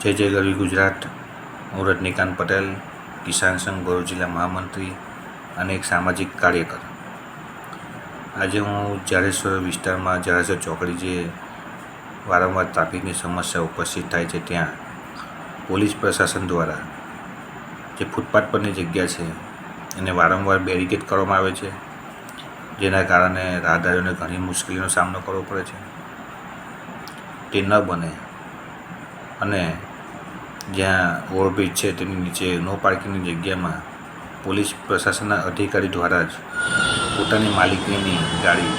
જય જય ગરવી ગુજરાત. હું રજનીકાંત પટેલ, કિસાન સંઘ ભરૂચ જિલ્લા મહામંત્રી અને એક સામાજિક કાર્યકર. આજે હું જાડેશ્વર વિસ્તારમાં જળાશય ચોકડી જે વારંવાર ટ્રાફિકની સમસ્યા ઉપસ્થિત થાય છે ત્યાં પોલીસ પ્રશાસન દ્વારા જે ફૂટપાથ પરની જગ્યા છે એને વારંવાર બેરિકેડ કરવામાં આવે છે, જેના કારણે રાહદારીઓને ઘણી મુશ્કેલીનો સામનો કરવો પડે છે. તે ન બને અને જ્યાં ઓવરબ્રિજ છે તેની નીચે નો પાર્કિંગની જગ્યામાં પોલીસ પ્રશાસનના અધિકારી દ્વારા જ પોતાની માલિકીની ગાડી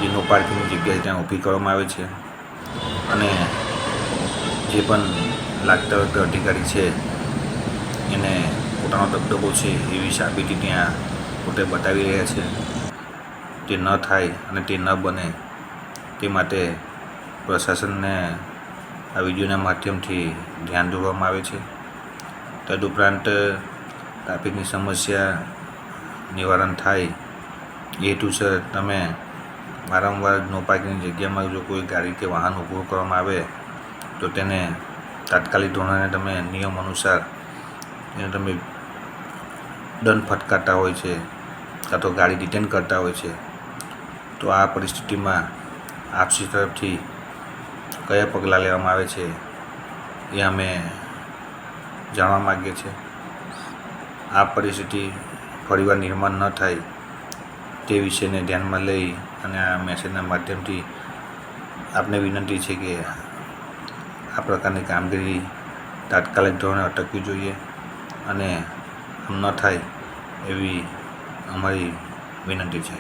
જે નો પાર્કિંગની જગ્યાએ ત્યાં ઊભી કરવામાં આવે છે અને જે પણ લાગતા વખતે અધિકારી છે એને પોતાનો દબદબો છે એવી સાબિતી ત્યાં પોતે બતાવી રહ્યા છે. તે ન થાય અને તે ન બને તે માટે પ્રશાસનને આ વિડીયોના માધ્યમથી ધ્યાન દોરવામાં આવે છે. તદુપરાંત ટ્રાફિકની સમસ્યા નિવારણ થાય એ હેતુસર તમે વારંવાર નો પાર્કિંગની જગ્યામાં જો કોઈ ગાડી કે વાહન ઊભું કરવામાં આવે તો તેને તાત્કાલિક ધોરણે તમે નિયમ અનુસાર એને તમે દંડ ફટકારતા હોય છે કાં તો ગાડી ડિટેન કરતા હોય છે. તો આ પરિસ્થિતિમાં આપસી તરફથી કયા પગલાં લેવામાં આવે છે એ અમે જાણવા માગીએ છીએ. આ પરિસ્થિતિ ફરીવાર નિર્માણ ન થાય તે વિષયને ધ્યાનમાં લઈ અને આ મેસેજના માધ્યમથી આપને વિનંતી છે કે આ પ્રકારની કામગીરી તાત્કાલિક ધોરણે અટકવી જોઈએ અને આમ ન થાય એવી અમારી વિનંતી છે.